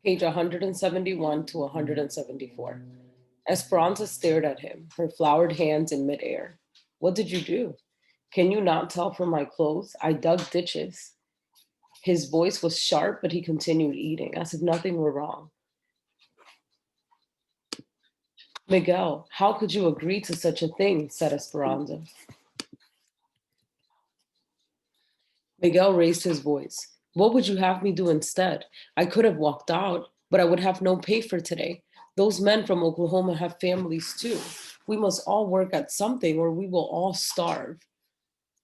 Page 171 to 174. Esperanza stared at him, her flowered hands in midair. What did you do? Can you not tell from my clothes? I dug ditches. His voice was sharp, but he continued eating, as if nothing were wrong. Miguel, how could you agree to such a thing? Said Esperanza. Miguel raised his voice. What would you have me do instead? I could have walked out, but I would have no pay for today. Those men from Oklahoma have families too. We must all work at something or we will all starve.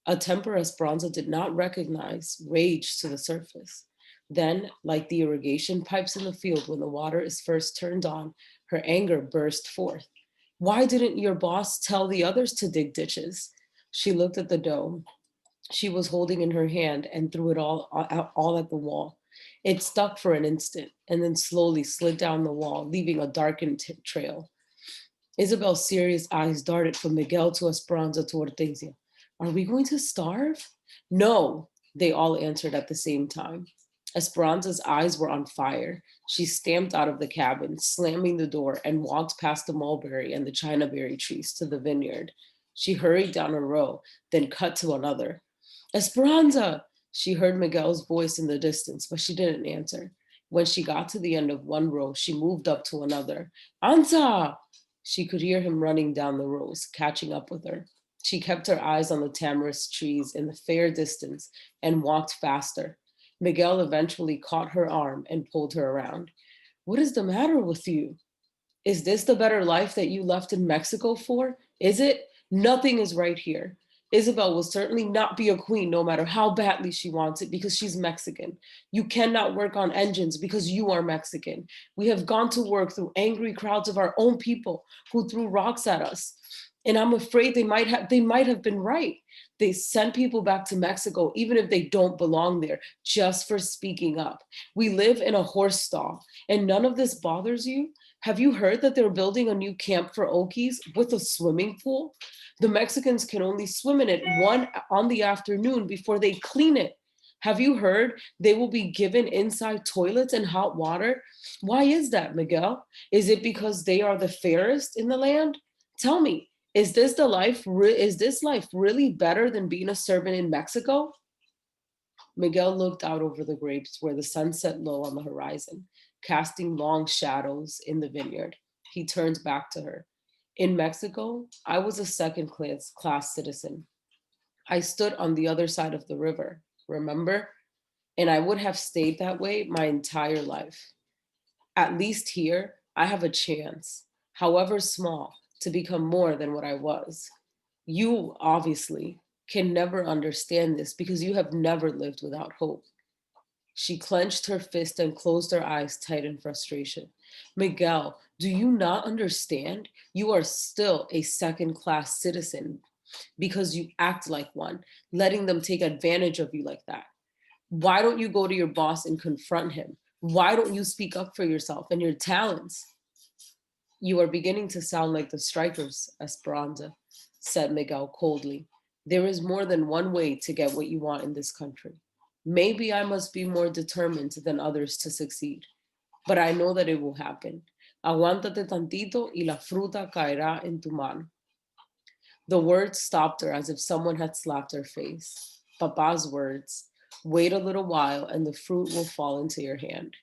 A temper Esperanza did not recognize raged to the surface. Then, like the irrigation pipes in the field when the water is first turned on, her anger burst forth. Why didn't your boss tell the others to dig ditches? She looked at the dough she was holding in her hand and threw it all at the wall. It stuck for an instant and then slowly slid down the wall, leaving a darkened trail. Isabel's serious eyes darted from Miguel to Esperanza to Hortensia. Are we going to starve? No, they all answered at the same time. Esperanza's eyes were on fire. She stamped out of the cabin, slamming the door, and walked past the mulberry and the chinaberry trees to the vineyard. She hurried down a row, then cut to another. Esperanza! She heard Miguel's voice in the distance, but she didn't answer. When she got to the end of one row, she moved up to another. Anza! She could hear him running down the rows, catching up with her. She kept her eyes on the tamarisk trees in the fair distance and walked faster. Miguel eventually caught her arm and pulled her around. What is the matter with you? Is this the better life that you left in Mexico for? Is it? Nothing is right here. Isabel will certainly not be a queen no matter how badly she wants it because she's Mexican. You cannot work on engines because you are Mexican. We have gone to work through angry crowds of our own people who threw rocks at us. And I'm afraid they might have been right. They send people back to Mexico even if they don't belong there just for speaking up. We live in a horse stall and none of this bothers you? Have you heard that they're building a new camp for Okies with a swimming pool? The Mexicans can only swim in it one on the afternoon before they clean it. Have you heard they will be given inside toilets and hot water? Why is that, Miguel? Is it because they are the fairest in the land? Tell me, is this life really better than being a servant in Mexico? Miguel looked out over the grapes where the sun set low on the horizon, casting long shadows in the vineyard. He turned back to her. In Mexico, I was a second class citizen. I stood on the other side of the river, remember? And I would have stayed that way my entire life. At least here, I have a chance, however small, to become more than what I was. You, obviously, can never understand this because you have never lived without hope. She clenched her fist and closed her eyes tight in frustration. Miguel, do you not understand? You are still a second class citizen because you act like one, letting them take advantage of you like that. Why don't you go to your boss and confront him? Why don't you speak up for yourself and your talents? You are beginning to sound like the strikers, Esperanza, said Miguel coldly. There is more than one way to get what you want in this country. Maybe I must be more determined than others to succeed, but I know that it will happen. Aguántate tantito y la fruta caerá en tu mano. The words stopped her as if someone had slapped her face. Papa's words, wait a little while and the fruit will fall into your hand.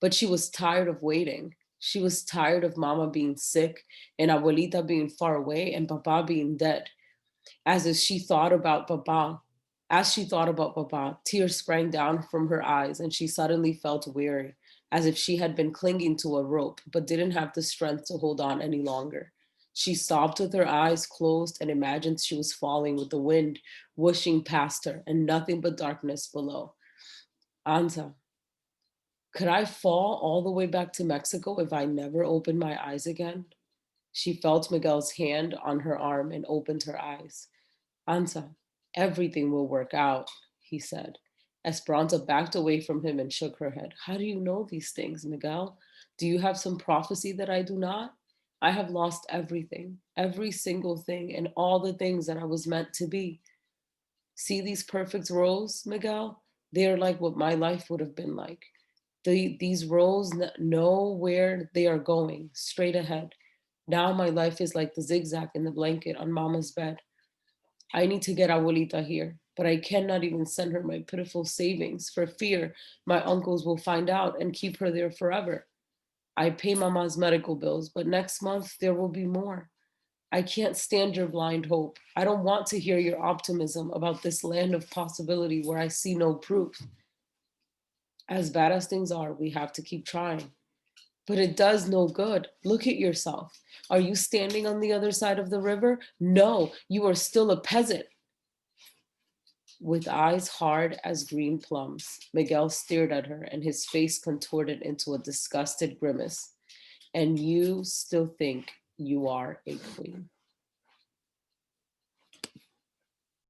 But she was tired of waiting. She was tired of Mama being sick and Abuelita being far away and Papa being dead. As if she thought about Papa, as she thought about Papa, tears sprang down from her eyes and she suddenly felt weary, as if she had been clinging to a rope but didn't have the strength to hold on any longer. She sobbed with her eyes closed and imagined she was falling with the wind whooshing past her and nothing but darkness below. Anta, could I fall all the way back to Mexico if I never opened my eyes again? She felt Miguel's hand on her arm and opened her eyes. Anta, everything will work out, he said. Esperanza backed away from him and shook her head. How do you know these things, Miguel? Do you have some prophecy that I do not? I have lost everything, every single thing, and all the things that I was meant to be. See these perfect rows, Miguel? They are like what my life would have been like. These roles know where they are going, straight ahead. Now my life is like the zigzag in the blanket on mama's bed. I need to get abuelita here, but I cannot even send her my pitiful savings for fear my uncles will find out and keep her there forever. I pay mama's medical bills, but next month there will be more. I can't stand your blind hope. I don't want to hear your optimism about this land of possibility where I see no proof. As bad as things are, we have to keep trying. But it does no good. Look at yourself. Are you standing on the other side of the river? No, you are still a peasant. With eyes hard as green plums, Miguel stared at her and his face contorted into a disgusted grimace. And you still think you are a queen.